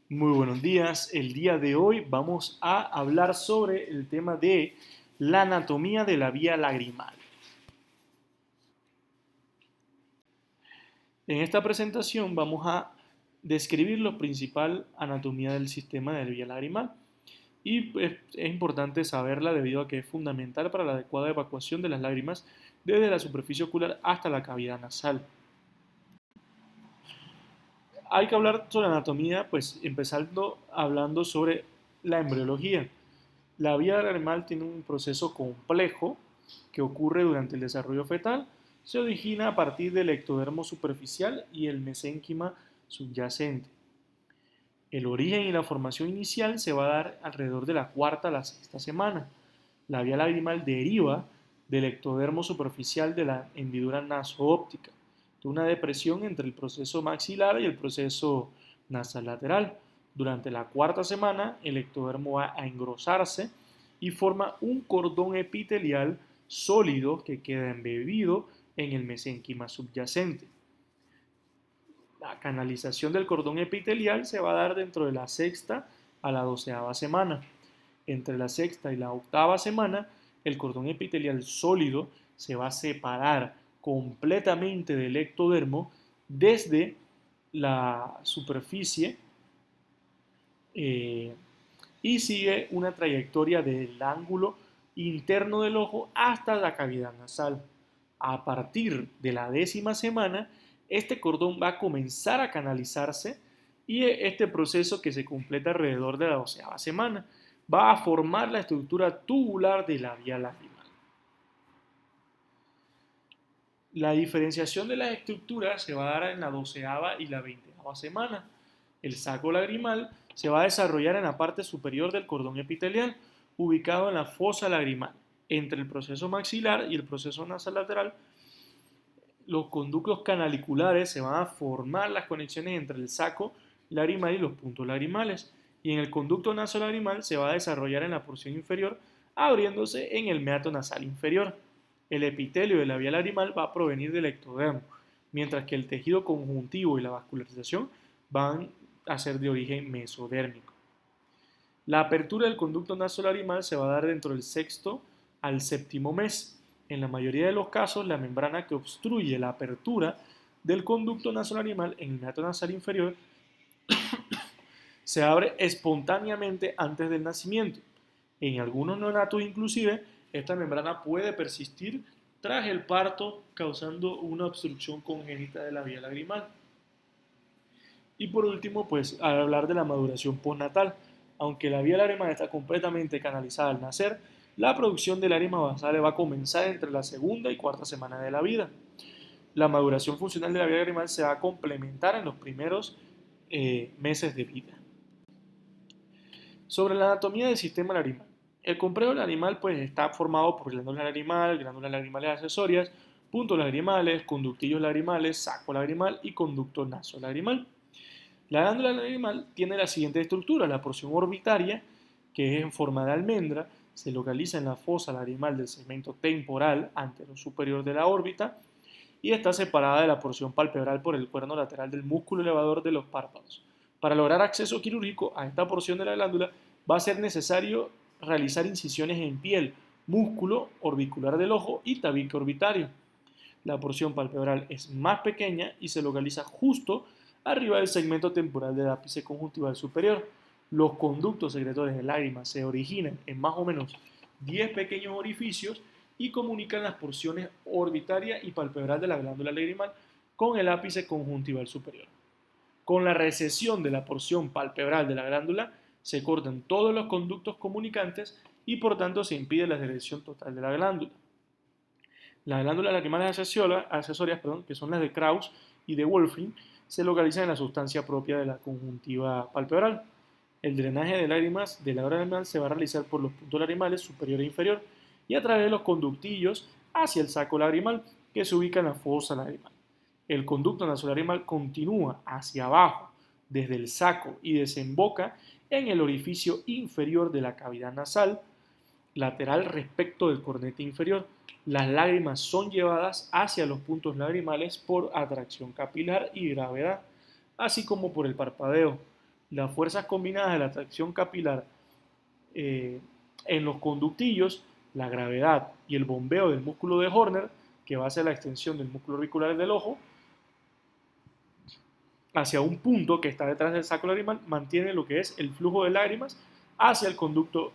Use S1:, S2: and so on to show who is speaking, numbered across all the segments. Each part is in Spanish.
S1: Muy buenos días. El día de hoy vamos a hablar sobre el tema de la anatomía de la vía lagrimal. En esta presentación vamos a describir la principal anatomía del sistema de la vía lagrimal y pues, es importante saberla debido a que es fundamental para la adecuada evacuación de las lágrimas desde la superficie ocular hasta la cavidad nasal. Hay que hablar sobre anatomía, pues empezando hablando sobre la embriología. La vía lagrimal tiene un proceso complejo que ocurre durante el desarrollo fetal. Se origina a partir del ectodermo superficial y el mesénquima subyacente. El origen y la formación inicial se va a dar alrededor de la cuarta a la sexta semana. La vía lagrimal deriva del ectodermo superficial de la hendidura nasoóptica, de una depresión entre el proceso maxilar y el proceso nasal lateral. Durante la cuarta semana, el ectodermo va a engrosarse y forma un cordón epitelial sólido que queda embebido en el mesénquima subyacente. La canalización del cordón epitelial se va a dar dentro de la sexta a la doceava semana. Entre la sexta y la octava semana, el cordón epitelial sólido se va a separar completamente del ectodermo desde la superficie eh, y sigue una trayectoria del ángulo interno del ojo hasta la cavidad nasal. A partir de la décima semana, este cordón va a comenzar a canalizarse y este proceso que se completa alrededor de la doceava semana va a formar la estructura tubular de la vía lagrimal. La diferenciación de las estructuras se va a dar en la doceava y la veinteava semana. El saco lagrimal se va a desarrollar en la parte superior del cordón epitelial, ubicado en la fosa lagrimal. Entre el proceso maxilar y el proceso nasal lateral, los conductos canaliculares se van a formar las conexiones entre el saco lagrimal y los puntos lagrimales. Y en el conducto nasolagrimal se va a desarrollar en la porción inferior, abriéndose en el meato nasal inferior. El epitelio de la vía lagrimal va a provenir del ectodermo, mientras que el tejido conjuntivo y la vascularización van a ser de origen mesodérmico. La apertura del conducto nasolagrimal se va a dar dentro del sexto al séptimo mes. En la mayoría de los casos, la membrana que obstruye la apertura del conducto nasolagrimal en el meato nasal inferior se abre espontáneamente antes del nacimiento. En algunos neonatos inclusive, esta membrana puede persistir tras el parto, causando una obstrucción congénita de la vía lagrimal. Y por último, pues al hablar de la maduración postnatal, aunque la vía lagrimal está completamente canalizada al nacer, la producción de lágrimas basales va a comenzar entre la segunda y cuarta semana de la vida. La maduración funcional de la vía lagrimal se va a complementar en los primeros meses de vida. Sobre la anatomía del sistema lagrimal. El complejo lagrimal pues, está formado por glándulas lagrimales, glándulas lagrimales accesorias, puntos lagrimales, conductillos lagrimales, saco lagrimal y conducto nasolagrimal. La glándula lagrimal tiene la siguiente estructura: la porción orbitaria, que es en forma de almendra, se localiza en la fosa lagrimal del segmento temporal antero superior de la órbita y está separada de la porción palpebral por el cuerno lateral del músculo elevador de los párpados. Para lograr acceso quirúrgico a esta porción de la glándula va a ser necesario realizar incisiones en piel, músculo orbicular del ojo y tabique orbitario. La porción palpebral es más pequeña y se localiza justo arriba del segmento temporal del ápice conjuntival superior. Los conductos secretores de lágrimas se originan en más o menos 10 pequeños orificios y comunican las porciones orbitaria y palpebral de la glándula lagrimal con el ápice conjuntival superior. Con la recesión de la porción palpebral de la glándula se cortan todos los conductos comunicantes y por tanto se impide la secreción total de la glándula. Las glándulas lacrimales accesorias, que son las de Krauss y de Wolfring, se localizan en la sustancia propia de la conjuntiva palpebral. El drenaje de lágrimas de la hora lagrimal se va a realizar por los puntos lagrimales superior e inferior y a través de los conductillos hacia el saco lagrimal que se ubica en la fosa lagrimal. El conducto nasolagrimal continúa hacia abajo desde el saco y desemboca en el orificio inferior de la cavidad nasal, lateral respecto del cornete inferior. Las lágrimas son llevadas hacia los puntos lagrimales por atracción capilar y gravedad, así como por el parpadeo. Las fuerzas combinadas de la tracción capilar eh, en los conductillos, la gravedad y el bombeo del músculo de Horner, que va a ser la extensión del músculo auricular del ojo, hacia un punto que está detrás del saco lagrimal, mantiene lo que es el flujo de lágrimas hacia el conducto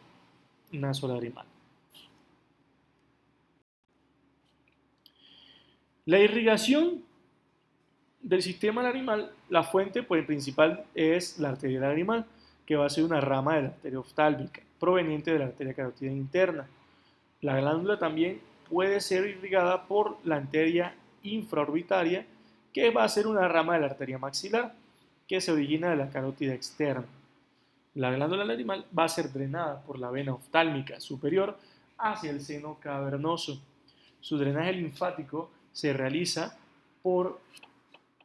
S1: nasolagrimal. La irrigación del sistema lagrimal, la fuente pues, principal es la arteria lagrimal, que va a ser una rama de la arteria oftálmica, proveniente de la arteria carótida interna. La glándula también puede ser irrigada por la arteria infraorbitaria, que va a ser una rama de la arteria maxilar, que se origina de la carótida externa. La glándula lagrimal va a ser drenada por la vena oftálmica superior hacia el seno cavernoso. Su drenaje linfático se realiza por,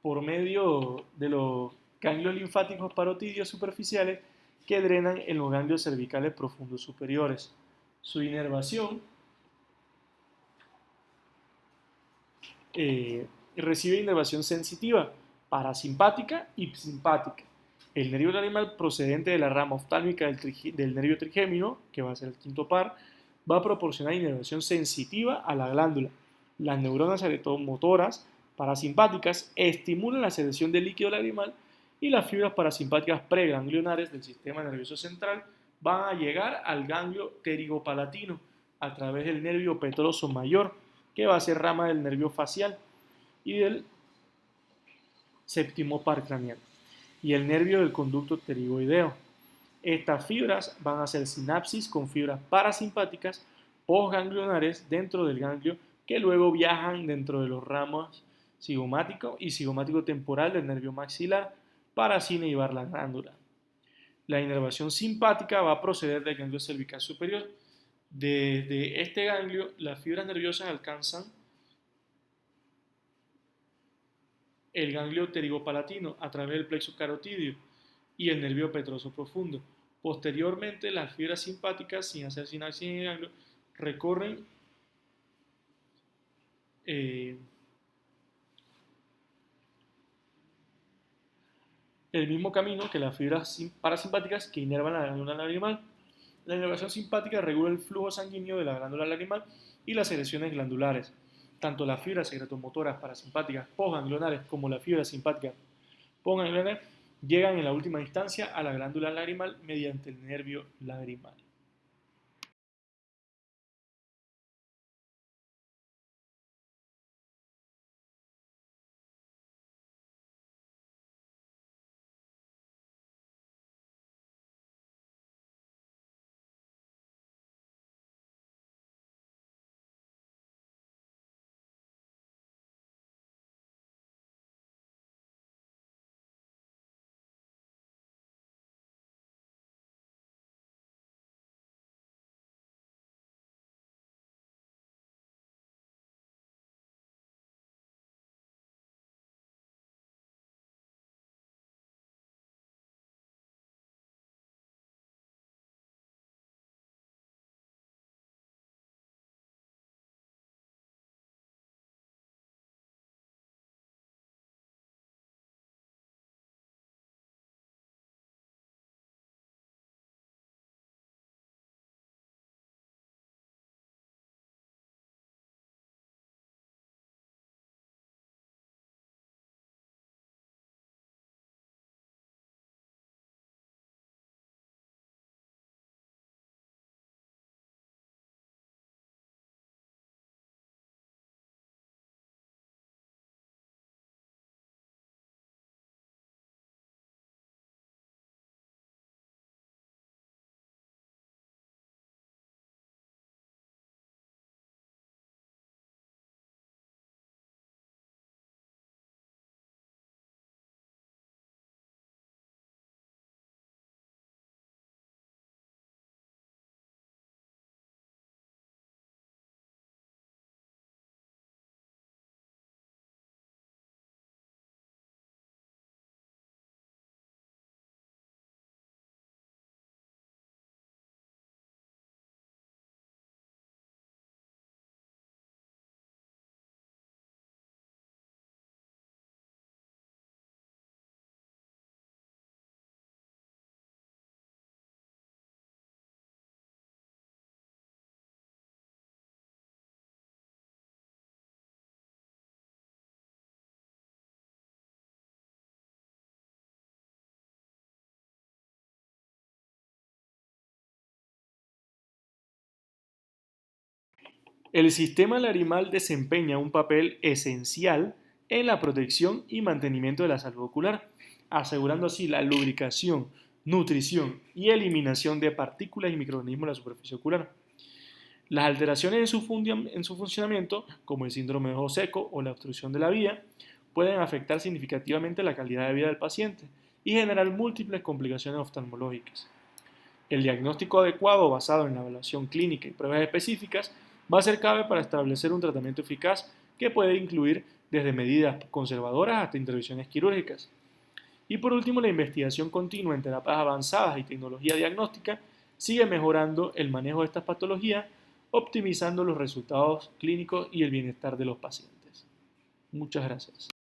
S1: por medio de los ganglios linfáticos parotidios superficiales que drenan en los ganglios cervicales profundos superiores. Su inervación recibe inervación sensitiva, parasimpática y simpática. El nervio lagrimal procedente de la rama oftálmica del nervio trigémino, que va a ser el quinto par, va a proporcionar inervación sensitiva a la glándula. Las neuronas motoras parasimpáticas estimulan la secreción de líquido lagrimal y las fibras parasimpáticas preganglionares del sistema nervioso central van a llegar al ganglio pterigopalatino a través del nervio petroso mayor, que va a ser rama del nervio facial y del séptimo par craneal, y el nervio del conducto pterigoideo. Estas fibras van a hacer sinapsis con fibras parasimpáticas postganglionares dentro del ganglio que luego viajan dentro de los ramos cigomático y cigomático temporal del nervio maxilar para así inhibar la glándula. La inervación simpática va a proceder del ganglio cervical superior. Desde este ganglio, las fibras nerviosas alcanzan el ganglio pterigopalatino a través del plexo carotidio y el nervio petroso profundo. Posteriormente, las fibras simpáticas, sin hacer sinapsis en el ganglio, recorren eh, el mismo camino que las fibras parasimpáticas que inervan la glándula lagrimal. La inervación simpática regula el flujo sanguíneo de la glándula lagrimal y las secreciones glandulares. Tanto las fibras secretomotoras parasimpáticas postganglionares como las fibras simpáticas postganglionares llegan en la última instancia a la glándula lagrimal mediante el nervio lagrimal. El sistema larimal desempeña un papel esencial en la protección y mantenimiento de la salud ocular, asegurando así la lubricación, nutrición y eliminación de partículas y microorganismos de la superficie ocular. Las alteraciones en su funcionamiento, como el síndrome de ojo seco o la obstrucción de la vía, pueden afectar significativamente la calidad de vida del paciente y generar múltiples complicaciones oftalmológicas. El diagnóstico adecuado basado en la evaluación clínica y pruebas específicas va a ser clave para establecer un tratamiento eficaz que puede incluir desde medidas conservadoras hasta intervenciones quirúrgicas. Y por último, la investigación continua en terapias avanzadas y tecnología diagnóstica sigue mejorando el manejo de estas patologías, optimizando los resultados clínicos y el bienestar de los pacientes. Muchas gracias.